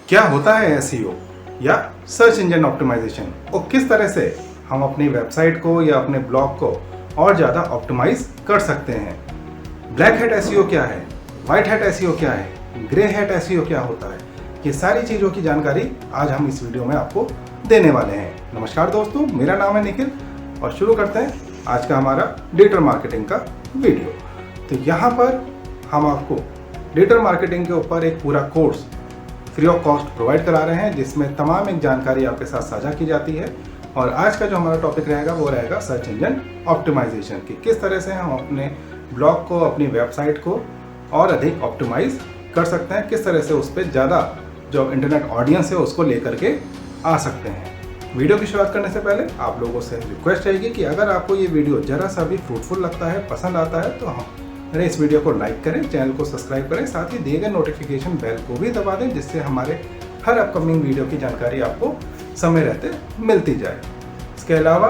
क्या होता है एसईओ या सर्च इंजन ऑप्टिमाइजेशन और किस तरह से हम अपनी वेबसाइट को या अपने ब्लॉग को और ज़्यादा ऑप्टिमाइज कर सकते हैं। ब्लैक हैट एसईओ क्या है, वाइट हैट एसईओ क्या है, ग्रे हैट एसईओ क्या होता है, ये सारी चीज़ों की जानकारी आज हम इस वीडियो में आपको देने वाले हैं। नमस्कार दोस्तों, मेरा नाम है निखिल और शुरू करते हैं आज का हमारा डिजिटल मार्केटिंग का वीडियो। तो यहाँ पर हम आपको डिजिटल मार्केटिंग के ऊपर एक पूरा course free of cost provide करा रहे हैं, जिसमें तमाम एक जानकारी आपके साथ साझा की जाती है। और आज का जो हमारा टॉपिक रहेगा वो रहेगा सर्च इंजन ऑप्टिमाइजेशन की किस तरह से हम अपने ब्लॉग को, अपनी वेबसाइट को और अधिक ऑप्टिमाइज कर सकते हैं, किस तरह से उस पर ज़्यादा जो इंटरनेट ऑडियंस है उसको लेकर के आ सकते हैं। वीडियो की शुरुआत करने से पहले आप लोगों से रिक्वेस्ट रहेगी कि अगर आपको ये वीडियो ज़रा सा भी फ्रूटफुल लगता है, पसंद आता है, तो मेरे इस वीडियो को लाइक करें, चैनल को सब्सक्राइब करें, साथ ही दिए गए नोटिफिकेशन बेल को भी दबा दें, जिससे हमारे हर अपकमिंग वीडियो की जानकारी आपको समय रहते मिलती जाए। इसके अलावा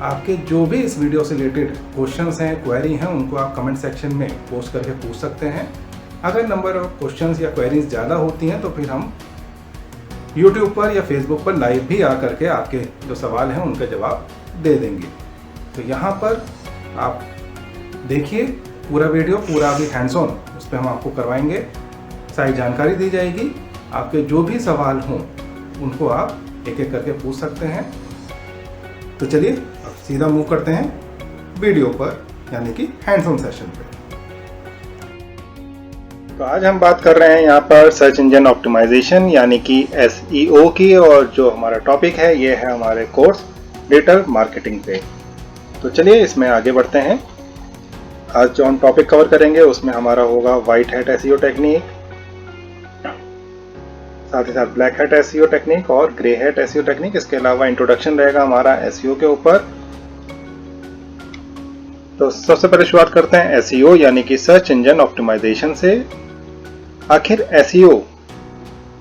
आपके जो भी इस वीडियो से रिलेटेड क्वेश्चंस हैं, क्वेरी हैं, उनको आप कमेंट सेक्शन में पोस्ट करके पूछ सकते हैं। अगर नंबर ऑफ क्वेश्चंस या क्वेरीज ज़्यादा होती हैं तो फिर हम यूट्यूब पर या फेसबुक पर लाइव भी आ करके आपके जो सवाल हैं उनका जवाब दे देंगे। तो यहाँ पर आप देखिए पूरा वीडियो, पूरा अभी हैंड्स ऑन उस पर हम आपको करवाएंगे, सारी जानकारी दी जाएगी। आपके जो भी सवाल हों उनको आप एक एक करके पूछ सकते हैं। तो चलिए अब सीधा मूव करते हैं वीडियो पर, यानी कि हैंड्स ऑन सेशन पे। तो आज हम बात कर रहे हैं यहाँ पर सर्च इंजन ऑप्टिमाइजेशन यानी कि एसईओ की, और जो हमारा टॉपिक है ये है हमारे कोर्स डिजिटल मार्केटिंग पे। तो चलिए इसमें आगे बढ़ते हैं। आज जो हम टॉपिक कवर करेंगे उसमें हमारा होगा वाइट हैट एसईओ टेक्निक, साथ ही साथ ब्लैक हैट एसईओ टेक्निक और ग्रे हैट एसईओ टेक्निक। इसके अलावा इंट्रोडक्शन रहेगा हमारा एसईओ के ऊपर। तो सबसे पहले शुरुआत करते हैं एसईओ यानी कि सर्च इंजन ऑप्टिमाइजेशन से। आखिर एसईओ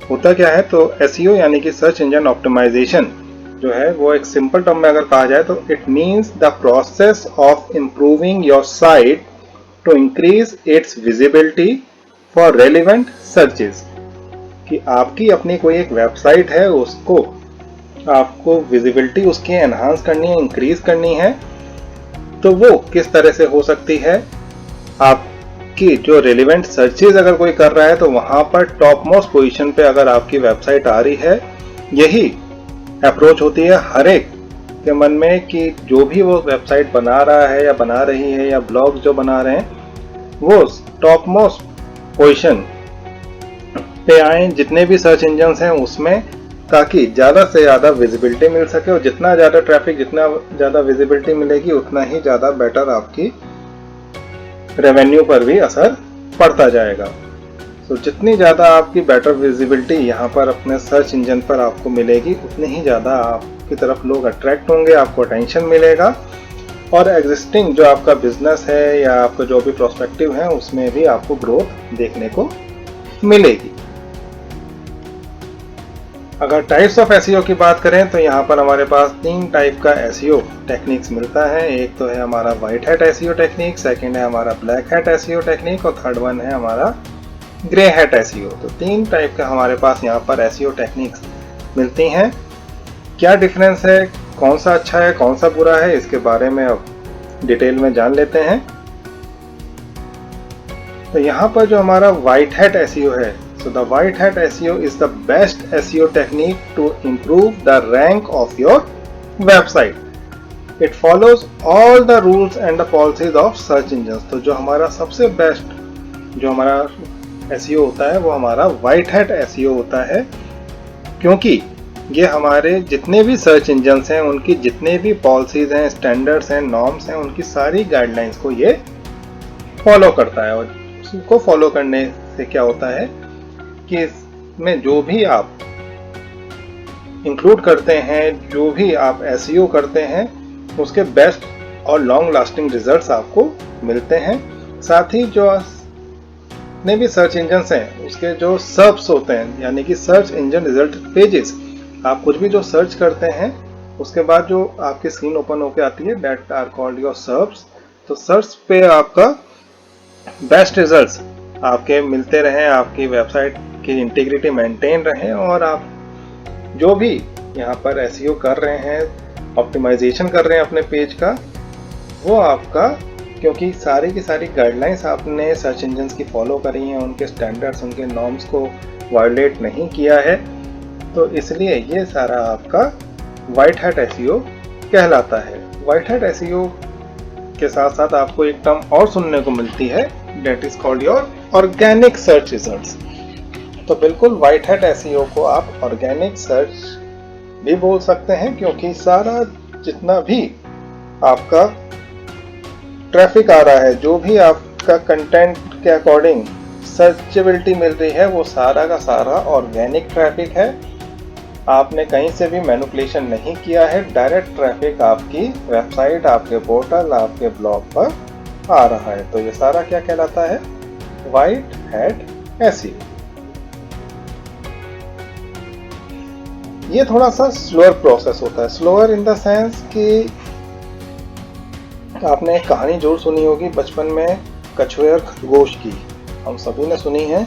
होता क्या है? तो एसईओ यानी कि सर्च इंजन ऑप्टिमाइजेशन जो है वो एक सिंपल टर्म में अगर कहा जाए तो it means the process of improving your site to increase its visibility for relevant searches. कि आपकी अपनी कोई एक वेबसाइट है, उसको आपको विजिबिलिटी उसकी एनहांस करनी है, इंक्रीज करनी है। तो वो किस तरह से हो सकती है? आपकी जो रेलिवेंट सर्चेस अगर कोई कर रहा है तो वहां पर टॉप मोस्ट पोजीशन पे अगर आपकी वेबसाइट आ रही है, यही अप्रोच होती है हर एक के मन में कि जो भी वो वेबसाइट बना रहा है या बना रही है या ब्लॉग जो बना रहे हैं वो टॉप मोस्ट पोजीशन पे आए, जितने भी सर्च इंजन्स हैं उसमें, ताकि ज़्यादा से ज़्यादा विजिबिलिटी मिल सके। और जितना ज़्यादा ट्रैफिक, जितना ज़्यादा विजिबिलिटी मिलेगी, उतना ही ज़्यादा बेटर आपकी रेवेन्यू पर भी असर पड़ता जाएगा। तो जितनी ज़्यादा आपकी बेटर विजिबिलिटी यहाँ पर अपने सर्च इंजन पर आपको मिलेगी, उतनी ही ज़्यादा आपकी तरफ लोग अट्रैक्ट होंगे, आपको अटेंशन मिलेगा और एग्जिस्टिंग जो आपका बिजनेस है या आपका जो भी प्रोस्पेक्टिव है उसमें भी आपको ग्रोथ देखने को मिलेगी। अगर टाइप्स ऑफ एसईओ की बात करें तो यहाँ पर हमारे पास 3 टाइप का एसईओ टेक्निक्स मिलता है। एक तो है हमारा white hat SEO technique, second है हमारा ब्लैक हैट एसईओ टेक्निक और थर्ड वन है हमारा ग्रे हैट एसईओ। तो 3 टाइप का हमारे पास यहाँ पर एसईओ टेक्निक्स मिलती हैं। क्या डिफरेंस है, कौन सा अच्छा है, कौन सा बुरा है, इसके बारे में अब डिटेल में जान लेते हैं। तो यहाँ पर जो हमारा वाइट हैट एसईओ है, so the white hat SEO is the best SEO technique to improve the rank of your website. It follows all the rules and the policies of search engines. तो जो हमारा सबसे best जो हमारा SEO होता है वो हमारा white hat SEO होता है, क्योंकि ये हमारे जितने भी सर्च इंजन्स हैं उनकी जितने भी पॉलिसीज हैं, स्टैंडर्ड्स हैं, नॉर्म्स हैं, उनकी सारी गाइडलाइंस को ये फॉलो करता है। और उसको फॉलो करने से क्या होता है कि इसमें जो भी आप इंक्लूड करते हैं, जो भी आप एसईओ करते हैं, उसके बेस्ट और लॉन्ग लास्टिंग रिजल्ट्स आपको मिलते हैं। साथ ही जो जितने भी सर्च इंजन्स हैं उसके जो सर्ब्स होते हैं, यानी कि सर्च इंजन रिजल्ट पेजेस, आप कुछ भी जो सर्च करते हैं उसके बाद जो आपकी स्क्रीन ओपन होकर आती है, that are called your SERPs. तो सर्च पे आपका बेस्ट रिजल्ट्स आपके मिलते रहें, आपकी वेबसाइट आपकी इंटीग्रिटी मेंटेन रहे और आप जो भी यहाँ पर एसईओ कर रहे हैं, ऑप्टिमाइजेशन कर रहे हैं अपने पेज का, वो आपका, क्योंकि सारी की सारी गाइडलाइंस आपने सर्च इंजन्स की फॉलो करी हैं, उनके स्टैंडर्ड्स, उनके नॉर्म्स को वायलेट नहीं किया है, तो इसलिए ये सारा आपका व्हाइट हैट एसईओ कहलाता है। व्हाइट हैट एसईओ के साथ साथ आपको एक टर्म और सुनने को मिलती है, that is called your organic search results. तो बिल्कुल व्हाइट हैट एसईओ को आप ऑर्गेनिक सर्च भी बोल सकते हैं, क्योंकि सारा जितना भी आपका ट्रैफिक आ रहा है, जो भी आपका कंटेंट के अकॉर्डिंग सर्चेबिलिटी मिल रही है, वो सारा का सारा ऑर्गेनिक ट्रैफिक है। आपने कहीं से भी मैनिपुलेशन नहीं किया है, डायरेक्ट ट्रैफिक आपकी वेबसाइट, आपके पोर्टल, आपके ब्लॉग पर आ रहा है। तो ये सारा क्या कहलाता है? White hat SEO. ये थोड़ा सा स्लोअर प्रोसेस होता है। स्लोअर इन द सेंस कि आपने एक कहानी जरूर सुनी होगी बचपन में, कछुए और खरगोश की, हम सभी ने सुनी है।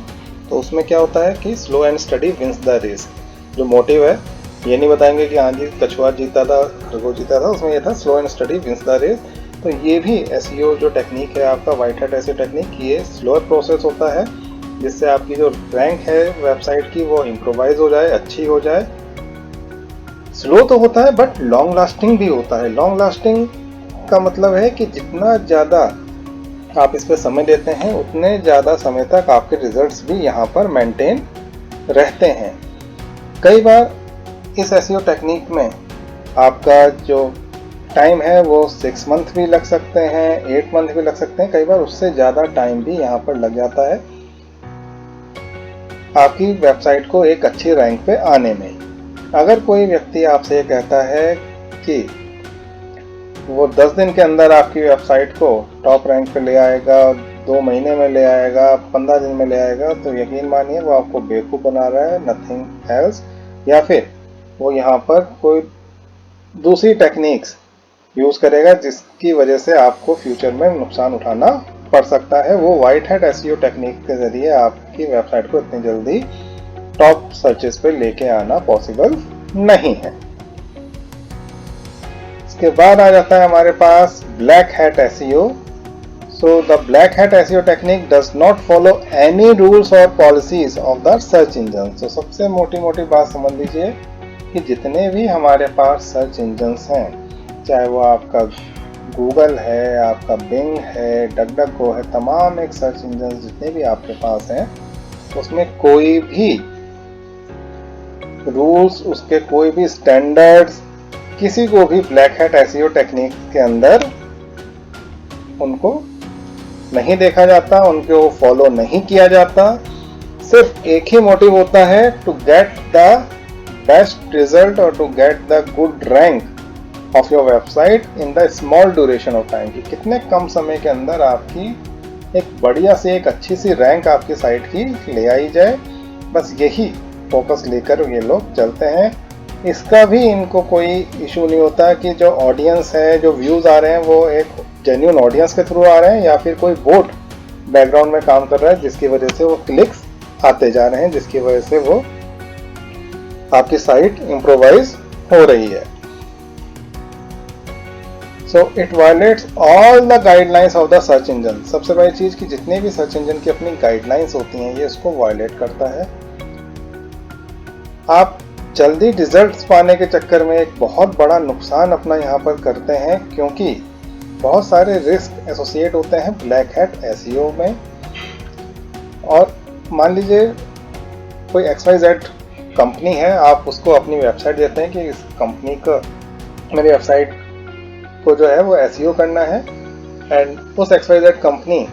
तो उसमें क्या होता है कि slow and steady wins the race. जो मोटिव है, ये नहीं बताएंगे कि हाँ जी कछुआ जीता था, खरगोश जीता था, उसमें ये था slow and steady wins the race. तो ये भी एसईओ जो टेक्निक है आपका व्हाइट हैट एसईओ टेक्निक, ये स्लोअर प्रोसेस होता है, जिससे आपकी जो रैंक है वेबसाइट की वो इम्प्रोवाइज हो जाए, अच्छी हो जाए। स्लो तो होता है बट लॉन्ग लास्टिंग भी होता है। लॉन्ग लास्टिंग का मतलब है कि जितना ज़्यादा आप इस पर समय देते हैं, उतने ज़्यादा समय तक आपके रिजल्ट्स भी यहाँ पर मेंटेन रहते हैं। कई बार इस एसईओ टेक्निक में आपका जो टाइम है वो 6 मंथ भी लग सकते हैं, 8 मंथ भी लग सकते हैं, कई बार उससे ज़्यादा टाइम भी यहाँ पर लग जाता है आपकी वेबसाइट को एक अच्छी रैंक पे आने में। अगर कोई व्यक्ति आपसे कहता है कि वो 10 दिन के अंदर आपकी वेबसाइट को टॉप रैंक पे ले आएगा, 2 महीने में ले आएगा, 15 दिन में ले आएगा, तो यकीन मानिए वो आपको बेवकूफ़ बना रहा है, नथिंग एल्स। या फिर वो यहाँ पर कोई दूसरी टेक्निक्स यूज़ करेगा जिसकी वजह से आपको फ्यूचर में नुकसान उठाना पड़ सकता है। वो व्हाइट हैट एसईओ टेक्निक के ज़रिए आपकी वेबसाइट को इतनी जल्दी टॉप सर्चेस पे लेके आना पॉसिबल नहीं है। इसके बाद आ जाता है हमारे पास black hat SEO. So the black hat SEO technique does not follow any rules और policies of the search engine. तो सबसे मोटी मोटी बात समझ लीजिए कि जितने भी हमारे पास सर्च इंजन्स हैं, चाहे वो आपका गूगल है, आपका बिंग है, डकडकगो है, तमाम एक सर्च इंजन जितने भी आपके पास हैं, उसमें कोई भी रूल्स, उसके कोई भी स्टैंडर्ड्स, किसी को भी ब्लैक हैट एसईओ टेक्निक के अंदर उनको नहीं देखा जाता, उनको फॉलो नहीं किया जाता। सिर्फ एक ही मोटिव होता है, to get the best result और to get the good rank of your website in the small duration of time. कि कितने कम समय के अंदर आपकी एक बढ़िया सी, एक अच्छी सी रैंक आपकी साइट की ले आई जाए। बस यही फोकस लेकर ये लोग चलते हैं। इसका भी इनको कोई इशू नहीं होता कि जो ऑडियंस है, जो व्यूज़ आ रहे हैं, वो एक जेन्युइन ऑडियंस के थ्रू आ रहे हैं या फिर कोई बोट बैकग्राउंड में काम कर रहा है जिसकी वजह से वो क्लिक्स आते जा रहे हैं, जिसकी वजह से वो आपकी साइट इम्प्रोवाइज हो रही है। So it violets all the guidelines of the search engine. सबसे बड़ी चीज़ कि जितने भी सर्च इंजन की अपनी गाइडलाइंस होती हैं, ये इसको वायलेट करता है। आप जल्दी रिजल्ट्स पाने के चक्कर में एक बहुत बड़ा नुकसान अपना यहाँ पर करते हैं, क्योंकि बहुत सारे रिस्क एसोसिएट होते हैं ब्लैक हैट एसईओ में। और मान लीजिए कोई XYZ कंपनी है, आप उसको अपनी वेबसाइट देते हैं कि इस कंपनी का, मेरी वेबसाइट को जो है वो एसईओ करना है, एंड उस XYZ कंपनी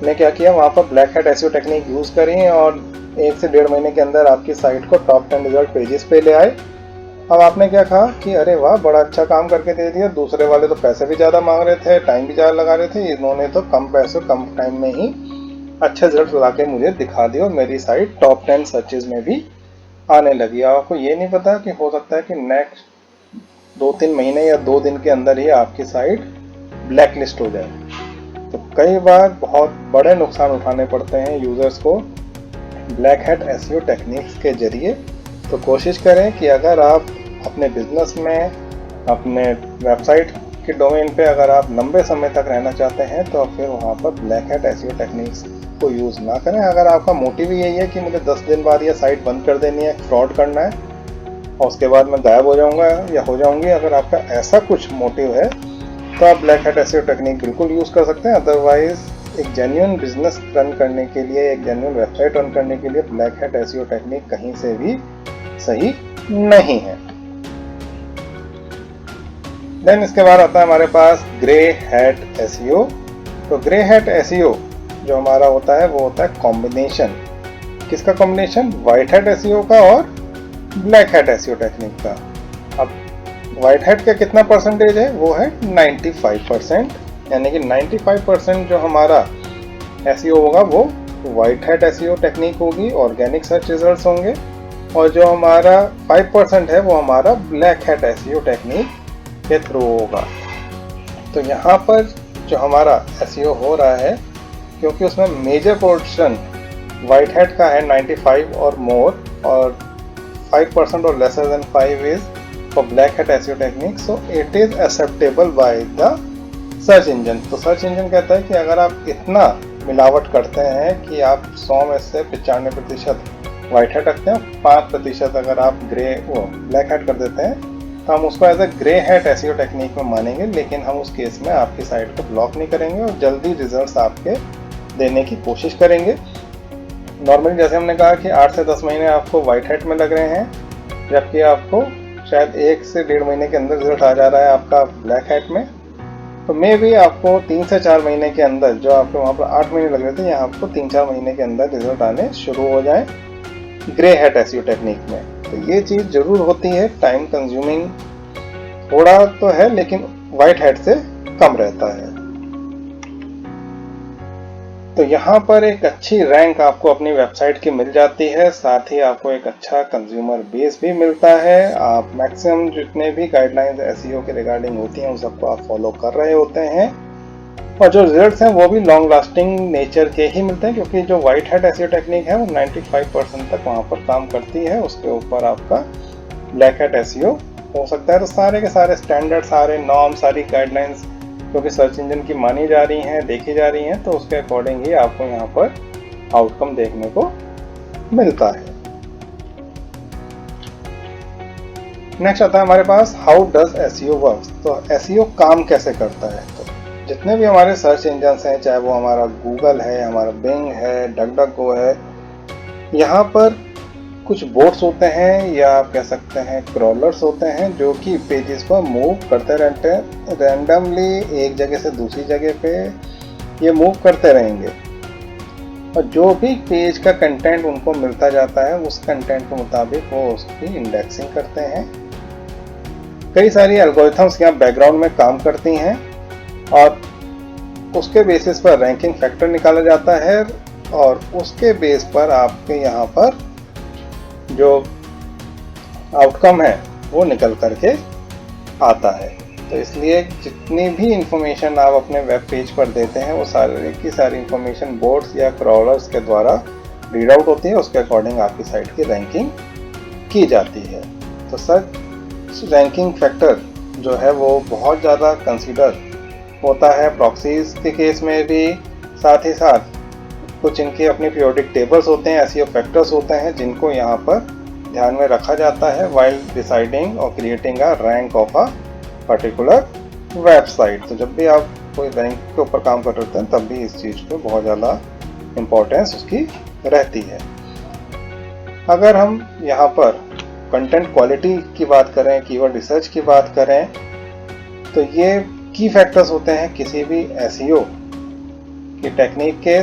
ने क्या किया, वहाँ पर black hat SEO technique use करी और 1 से 1.5 महीने के अंदर आपकी साइट को टॉप 10 रिजल्ट पेजेस पे ले आए। अब आपने क्या कहा कि अरे वाह, बड़ा अच्छा काम करके दे दिया, दूसरे वाले तो पैसे भी ज़्यादा मांग रहे थे, टाइम भी ज़्यादा लगा रहे थे, इन्होंने तो कम पैसे कम टाइम में ही अच्छे रिजल्ट ला के मुझे दिखा दिया और मेरी साइट टॉप 10 सर्चेज में भी आने लगी। अब आपको ये नहीं पता कि हो सकता है कि नेक्स्ट 2-3 महीने या 2 दिन के अंदर ही आपकी साइट ब्लैक लिस्ट हो जाए। तो कई बार बहुत बड़े नुकसान उठाने पड़ते हैं यूज़र्स को ब्लैक हैट एसईओ टेक्निक्स के जरिए। तो कोशिश करें कि अगर आप अपने बिजनेस में, अपने वेबसाइट के डोमेन पे अगर आप लंबे समय तक रहना चाहते हैं तो फिर वहाँ पर ब्लैक हैट एसईओ टेक्निक्स को यूज़ ना करें। अगर आपका मोटिव यही है कि मुझे 10 दिन बाद ये साइट बंद कर देनी है, फ्रॉड करना है और उसके बाद मैं गायब हो जाऊंगा या हो जाऊंगी, अगर आपका ऐसा कुछ मोटिव है तो आप ब्लैक हैट एसईओ टेक्निक बिल्कुल यूज़ कर सकते हैं। अदरवाइज एक जेन्युइन बिजनेस रन करने के लिए, एक जेन्युइन वेबसाइट रन करने के लिए ब्लैक हैट एसईओ टेक्निक कहीं से भी सही नहीं है। देन इसके बाद आता है हमारे पास ग्रे हैट एसईओ। तो ग्रे हैट एसईओ जो हमारा होता है वो होता है कॉम्बिनेशन। किसका कॉम्बिनेशन? व्हाइट हैट एसईओ का और ब्लैक हैट एसईओ टेक्निक का। अब व्हाइट हैट का कितना परसेंटेज है? वो है 95%, यानी कि 95% जो हमारा एसईओ होगा वो व्हाइट हैट एसईओ टेक्निक होगी, ऑर्गेनिक सर्च रिजल्ट्स होंगे, और जो हमारा 5% है वो हमारा ब्लैक हैट एसईओ टेक्निक के थ्रू होगा। तो यहाँ पर जो हमारा एसईओ हो रहा है, क्योंकि उसमें मेजर पोर्शन व्हाइट हैट का है 95 और मोर, और 5% और lesser than 5 is for black hat SEO technique, so it is acceptable by the search engine. तो सर्च इंजन कहता है कि अगर आप इतना मिलावट करते हैं कि आप 100 में से 95% व्हाइट हैट रखते हैं, 5% अगर आप ब्लैक हैट कर देते हैं, तो हम उसको as a grey hat SEO technique में मानेंगे, लेकिन हम उस केस में आपकी साइट को ब्लॉक नहीं करेंगे और जल्दी रिजल्ट्स आपके देने की कोशिश करेंगे। नॉर्मली जैसे हमने कहा कि 8 से 10 महीने आपको व्हाइट हैट में लग रहे हैं, जबकि आपको शायद 1 से 1.5 महीने के अंदर रिजल्ट आ जा रहा है आपका ब्लैक हैट में, तो मे भी आपको 3 से 4 महीने के अंदर, जो आपको वहाँ पर 8 महीने लग रहे थे, यहाँ आपको 3-4 महीने के अंदर रिजल्ट आने शुरू हो जाए ग्रे हैट एसईओ टेक्निक में। तो ये चीज़ जरूर होती है, टाइम कंज्यूमिंग थोड़ा तो है लेकिन व्हाइट हैट से कम रहता है। तो यहाँ पर एक अच्छी रैंक आपको अपनी वेबसाइट की मिल जाती है, साथ ही आपको एक अच्छा कंज्यूमर बेस भी मिलता है। आप मैक्सिमम जितने भी गाइडलाइंस एसईओ के रिगार्डिंग होती हैं उन सबको आप फॉलो कर रहे होते हैं, और जो रिजल्ट्स हैं वो भी लॉन्ग लास्टिंग नेचर के ही मिलते हैं, क्योंकि जो व्हाइट हैट एसईओ टेक्निक है वो 95% तक वहाँ पर काम करती है। उसके ऊपर आपका ब्लैक हैट एसईओ हो सकता है। तो सारे के सारे स्टैंडर्ड, सारे नॉर्म, सारी गाइडलाइंस क्योंकि सर्च इंजन की मानी जा रही हैं, देखी जा रही हैं, तो उसके अकॉर्डिंग ही आपको यहाँ पर आउटकम देखने को मिलता है। नेक्स्ट आता है हमारे पास हाउ डज एसईओ वर्क्स। तो एसईओ काम कैसे करता है? तो जितने भी हमारे सर्च इंजन हैं, चाहे वो हमारा गूगल है, हमारा बिंग है, डकडकगो है, यहाँ पर कुछ बोट्स होते हैं या आप कह सकते हैं क्रॉलर्स होते हैं जो कि पेजेस पर मूव करते रहते हैं रैंडमली, एक जगह से दूसरी जगह पे ये मूव करते रहेंगे, और जो भी पेज का कंटेंट उनको मिलता जाता है उस कंटेंट के मुताबिक वो उसकी इंडेक्सिंग करते हैं। कई सारी एल्गोरिथम्स यहाँ बैकग्राउंड में काम करती हैं और उसके बेसिस पर रैंकिंग फैक्टर निकाला जाता है, और उसके बेस पर आपके यहाँ पर जो आउटकम है वो निकल करके आता है। तो इसलिए जितनी भी इंफॉर्मेशन आप अपने वेब पेज पर देते हैं वो सारी की सारी इंफॉर्मेशन बोट्स या क्रॉलर्स के द्वारा रीड आउट होती है, उसके अकॉर्डिंग आपकी साइट की रैंकिंग की जाती है। तो सर्च रैंकिंग फैक्टर जो है वो बहुत ज़्यादा कंसीडर होता है प्रॉक्सीज के केस में भी। साथ ही साथ कुछ इनके अपने पीरियोडिक टेबल्स होते हैं, एसईओ फैक्टर्स होते हैं जिनको यहाँ पर ध्यान में रखा जाता है व्हाइल डिसाइडिंग और creating a rank of a particular website. तो जब भी आप कोई रैंक के ऊपर काम कर रहे हैं तब भी इस चीज़ पे बहुत ज़्यादा इम्पोर्टेंस उसकी रहती है। अगर हम यहाँ पर कंटेंट क्वालिटी की बात करें, कीवर्ड रिसर्च की बात करें, तो ये की फैक्टर्स होते हैं किसी भी एसईओ की टेक्निक के।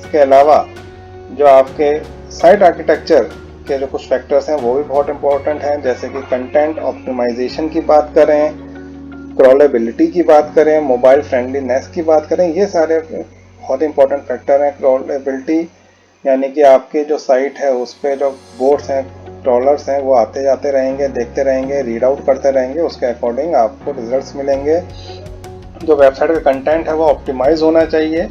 इसके अलावा जो आपके साइट आर्किटेक्चर के जो कुछ फैक्टर्स हैं वो भी बहुत इंपॉर्टेंट हैं, जैसे कि कंटेंट ऑप्टिमाइजेशन की बात करें, क्रॉलेबिलिटी की बात करें, मोबाइल फ्रेंडलीनेस की बात करें, ये सारे बहुत इंपॉर्टेंट फैक्टर हैं। क्रॉलेबिलिटी यानी कि आपके जो साइट है उस पर जो बोट्स हैं, क्रॉलर्स हैं, वो आते जाते रहेंगे, देखते रहेंगे, रीड आउट करते रहेंगे, उसके अकॉर्डिंग आपको रिजल्ट्स मिलेंगे। जो वेबसाइट का कंटेंट है वो ऑप्टिमाइज होना चाहिए,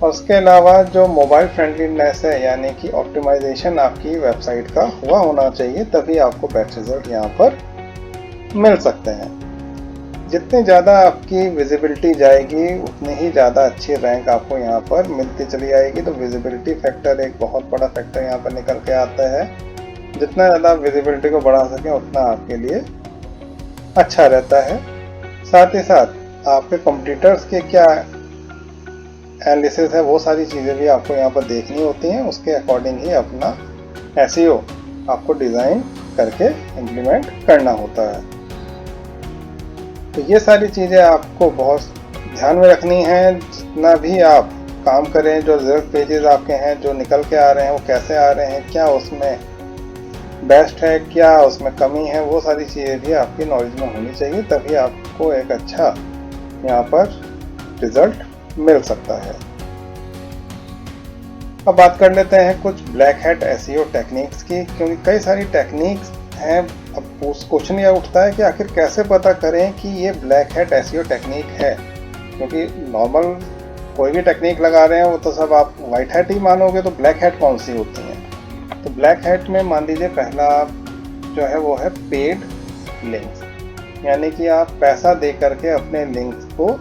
और उसके अलावा जो मोबाइल फ्रेंडलीनेस है, यानी कि ऑप्टिमाइजेशन आपकी वेबसाइट का हुआ होना चाहिए, तभी आपको बेस्ट रिजल्ट यहाँ पर मिल सकते हैं। जितनी ज़्यादा आपकी विजिबिलिटी जाएगी उतनी ही ज़्यादा अच्छी रैंक आपको यहाँ पर मिलती चली आएगी। तो विजिबिलिटी फैक्टर एक बहुत बड़ा फैक्टर यहाँ पर निकल के आता है। जितना ज़्यादा विजिबिलिटी को बढ़ा सकें उतना आपके लिए अच्छा रहता है। साथ ही साथ आपके कॉम्पिटिटर्स के क्या एनालिसिस है, वो सारी चीज़ें भी आपको यहाँ पर देखनी होती हैं। उसके अकॉर्डिंग ही अपना एसईओ आपको डिज़ाइन करके इम्प्लीमेंट करना होता है। तो ये सारी चीज़ें आपको बहुत ध्यान में रखनी है। जितना भी आप काम करें, जो रिजल्ट पेजेस आपके हैं जो निकल के आ रहे हैं वो कैसे आ रहे हैं, क्या उसमें बेस्ट है, क्या उसमें कमी है, वो सारी चीज़ें भी आपकी नॉलेज में होनी चाहिए, तभी आपको एक अच्छा यहाँ पर रिजल्ट मिल सकता है। अब बात कर लेते हैं कुछ ब्लैक हैट एसईओ टेक्निक्स की, क्योंकि कई सारी टेक्निक्स हैं। अब क्वेश्चन यह उठता है कि आखिर कैसे पता करें कि ये ब्लैक हैट एसईओ टेक्निक है, क्योंकि नॉर्मल कोई भी टेक्निक लगा रहे हैं वो तो सब आप वाइट हैट ही मानोगे, तो ब्लैक हैट कौन सी होती हैं। तो ब्लैक हैट में मान लीजिए पहला जो है वो है पेड लिंक्स, यानी कि आप पैसा दे करके अपने लिंक्स को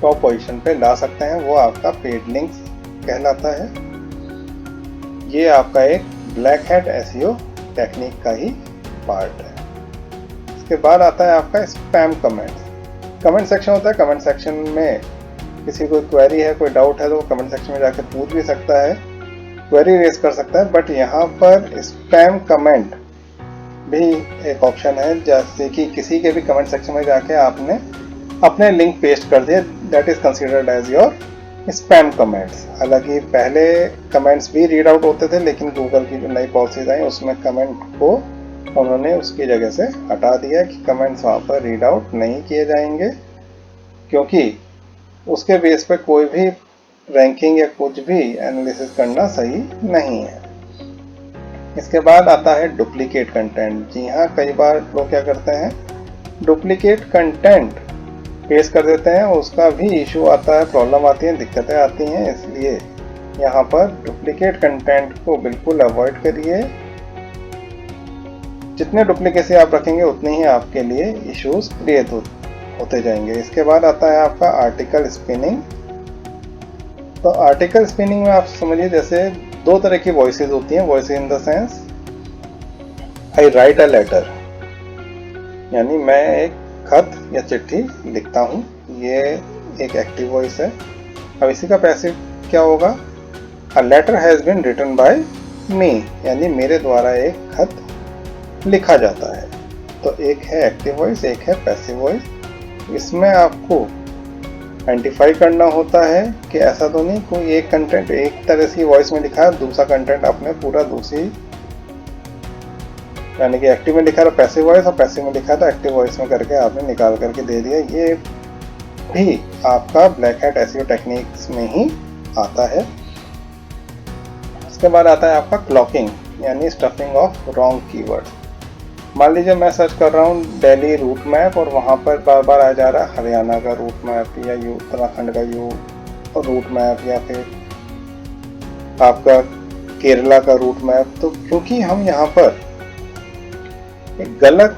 टॉप पोजीशन पे ला सकते हैं, वो आपका पेड लिंक्स कहलाता है। ये आपका एक ब्लैक हैट एसईओ टेक्निक का ही पार्ट है। इसके बाद आता है आपका स्पैम कमेंट सेक्शन होता है। कमेंट सेक्शन में किसी कोई क्वेरी है, कोई डाउट है, तो वो कमेंट सेक्शन में जाके पूछ भी सकता है, क्वेरी रेज कर सकता है। बट यहाँ पर स्पैम कमेंट भी एक ऑप्शन है, जैसे कि किसी के भी कमेंट सेक्शन में जाके आपने अपने लिंक पेस्ट कर दिए, that is considered as your spam comments. हालांकि पहले कमेंट्स भी रीड आउट होते थे, लेकिन गूगल की जो नई पॉलिसीज आई उसमें कमेंट को उन्होंने उसकी जगह से हटा दिया कि कमेंट्स वहाँ पर रीड आउट नहीं किए जाएंगे, क्योंकि उसके बेस पे कोई भी रैंकिंग या कुछ भी एनालिसिस करना सही नहीं है। इसके बाद आता है डुप्लीकेट कंटेंट। जी हाँ, कई बार लोग क्या करते हैं, डुप्लीकेट कंटेंट पेश कर देते हैं, उसका भी इशू आता है, प्रॉब्लम आती है, दिक्कतें आती हैं। इसलिए यहाँ पर डुप्लीकेट कंटेंट को बिल्कुल अवॉइड करिए। जितने डुप्लीकेसी आप रखेंगे उतने ही आपके लिए इश्यूज क्रिएट होते जाएंगे। इसके बाद आता है आपका आर्टिकल स्पिनिंग। तो आर्टिकल स्पिनिंग में आप समझिए जैसे दो तरह की वॉइसेस होती हैं। Voice in the sense I write a letter, यानी मैं एक खत या चिट्ठी लिखता हूँ, ये एक एक्टिव वॉइस है। अब इसी का पैसिव क्या होगा, a letter has been written by me, यानी मेरे द्वारा एक खत लिखा जाता है। तो एक है एक्टिव वॉइस, एक है पैसिव वॉइस। इसमें आपको आइडेंटिफाई करना होता है कि ऐसा तो नहीं कोई एक कंटेंट एक तरह की वॉइस में लिखा है, दूसरा कंटेंट आपने पूरा दूसरी, यानी कि एक्टिव में लिखा था पैसिव वॉइस और पैसिव में लिखा था एक्टिव वॉइस में करके आपने निकाल करके दे दिया। ये भी आपका ब्लैक हैट एसईओ टेक्निक्स में ही आता है। इसके बाद आता है आपका क्लॉकिंग, यानी स्टफिंग ऑफ रॉन्ग कीवर्ड्स। मान लीजिए मैं सर्च कर रहा हूँ दिल्ली रूट मैप और वहाँ पर बार बार आ जा रहा है हरियाणा का रूट मैप या उत्तराखंड का रूट मैप या फिर आपका केरला का रूट मैप। तो क्योंकि हम यहाँ पर एक गलत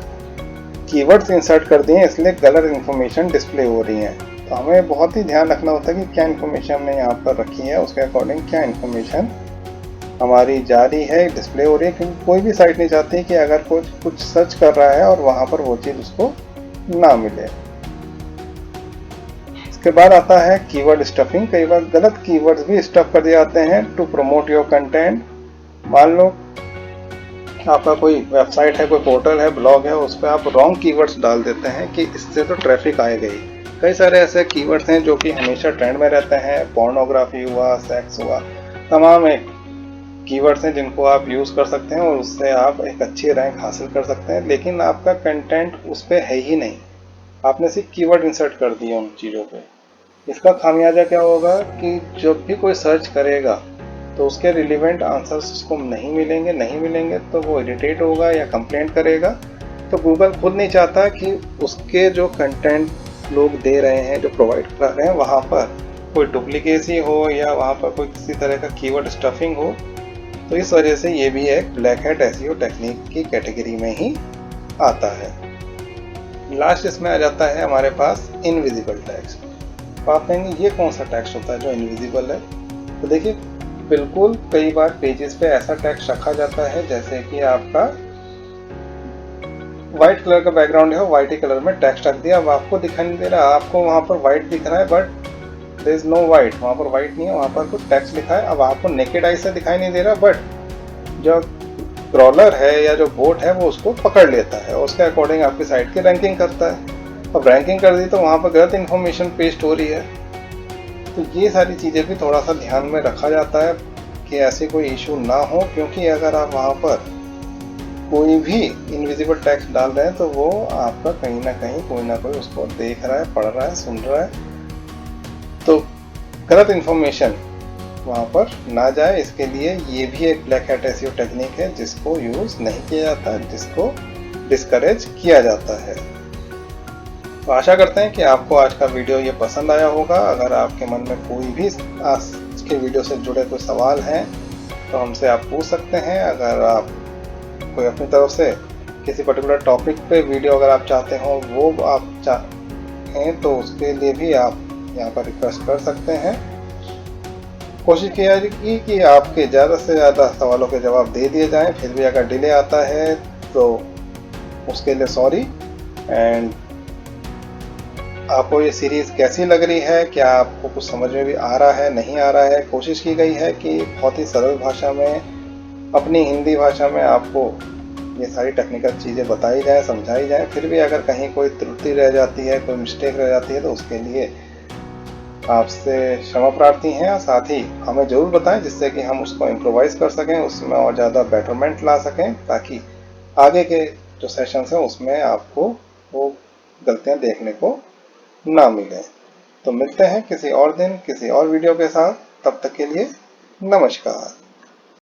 कीवर्ड्स इंसर्ट कर दिए इसलिए गलत इन्फॉर्मेशन डिस्प्ले हो रही है। तो हमें बहुत ही ध्यान रखना होता है कि क्या इन्फॉर्मेशन हमने यहाँ पर रखी है, उसके अकॉर्डिंग क्या इन्फॉर्मेशन हमारी जा रही है, डिस्प्ले हो रही है। क्योंकि कोई भी साइट नहीं चाहती कि अगर कुछ सर्च कर रहा है और वहाँ पर वो चीज़ उसको ना मिले। इसके बाद आता है कीवर्ड स्टफिंग। कई बार गलत कीवर्ड्स भी स्टफ कर दिए जाते हैं टू प्रमोट योर कंटेंट। मान लो आपका कोई वेबसाइट है, कोई पोर्टल है, ब्लॉग है, उस पर आप रॉन्ग कीवर्ड्स डाल देते हैं कि इससे तो ट्रैफिक आएगा ही। कई सारे ऐसे कीवर्ड्स हैं जो कि हमेशा ट्रेंड में रहते हैं, पोर्नोग्राफी हुआ, सेक्स हुआ, तमाम एक कीवर्ड्स हैं जिनको आप यूज़ कर सकते हैं और उससे आप एक अच्छी रैंक हासिल कर सकते हैं। लेकिन आपका कंटेंट उस पर है ही नहीं, आपने सिर्फ कीवर्ड इंसर्ट कर दिए उन चीज़ों पे। इसका खामियाजा क्या होगा कि जब भी कोई सर्च करेगा तो उसके रिलेवेंट आंसर्स उसको नहीं मिलेंगे तो वो इरिटेट होगा या कंप्लेंट करेगा। तो गूगल खुद नहीं चाहता कि उसके जो कंटेंट लोग दे रहे हैं, जो प्रोवाइड कर रहे हैं, वहाँ पर कोई डुप्लीकेसी हो या वहाँ पर कोई किसी तरह का कीवर्ड स्टफिंग हो, तो इस वजह से ये भी एक ब्लैक हैट एसईओ टेक्निक की कैटेगरी में ही आता है। लास्ट इसमें आ जाता है हमारे पास इनविजिबल टेक्स्ट। तो आप कहेंगे ये कौन सा टेक्स्ट होता है जो इनविजिबल है? तो देखिए, बिल्कुल कई बार पेजेस पे ऐसा टेक्स्ट रखा जाता है जैसे कि आपका व्हाइट कलर का बैकग्राउंड है, व्हाइट ही कलर में टेक्स्ट रख दिया, अब आपको दिखाई नहीं दे रहा, आपको वहाँ पर व्हाइट दिख रहा है but there is no white, वहाँ पर व्हाइट नहीं है, वहाँ पर कुछ टेक्स्ट लिखा है। अब आपको नेकेड आई से दिखाई नहीं दे रहा, बट जो क्रॉलर है या जो बोट है वो उसको पकड़ लेता है और उसके अकॉर्डिंग आपकी साइट की रैंकिंग करता है। अब रैंकिंग कर दी तो वहाँ पर गलत इन्फॉर्मेशन पेस्ट हो रही है। तो ये सारी चीज़ें भी थोड़ा सा ध्यान में रखा जाता है कि ऐसे कोई इशू ना हो, क्योंकि अगर आप वहाँ पर कोई भी इनविजिबल टेक्स्ट डाल रहे हैं तो वो आपका कहीं ना कोई उसको देख रहा है, पढ़ रहा है, सुन रहा है, तो गलत इन्फॉर्मेशन वहाँ पर ना जाए, इसके लिए ये भी एक ब्लैक हैट एसईओ टेक्निक है जिसको यूज़ नहीं किया जाता, जिसको डिस्करेज किया जाता है। तो आशा करते हैं कि आपको आज का वीडियो ये पसंद आया होगा। अगर आपके मन में कोई भी आज के वीडियो से जुड़े कोई सवाल हैं तो हमसे आप पूछ सकते हैं। अगर आप कोई अपनी तरफ से किसी पर्टिकुलर टॉपिक पे वीडियो अगर आप चाहते हो वो आप चाहें तो उसके लिए भी आप यहाँ पर रिक्वेस्ट कर सकते हैं। कोशिश किया जाएगी कि आपके ज़्यादा से ज़्यादा सवालों के जवाब दे दिए जाएं। फिर भी अगर डिले आता है तो उसके लिए सॉरी। एंड आपको ये सीरीज़ कैसी लग रही है, क्या आपको कुछ समझ में भी आ रहा है, नहीं आ रहा है? कोशिश की गई है कि बहुत ही सरल भाषा में, अपनी हिंदी भाषा में आपको ये सारी टेक्निकल चीज़ें बताई जाए, समझाई जाए। फिर भी अगर कहीं कोई त्रुटि रह जाती है, कोई मिस्टेक रह जाती है तो उसके लिए आपसे क्षमा प्रार्थी हैं। और साथ ही हमें ज़रूर बताएं जिससे कि हम उसको इम्प्रोवाइज़ कर सकें, उसमें और ज़्यादा बेटरमेंट ला सकें, ताकि आगे के जो सेशंस हैं उसमें आपको वो गलतियां देखने को ना मिलें। तो मिलते हैं किसी और दिन किसी और वीडियो के साथ, तब तक के लिए नमस्कार।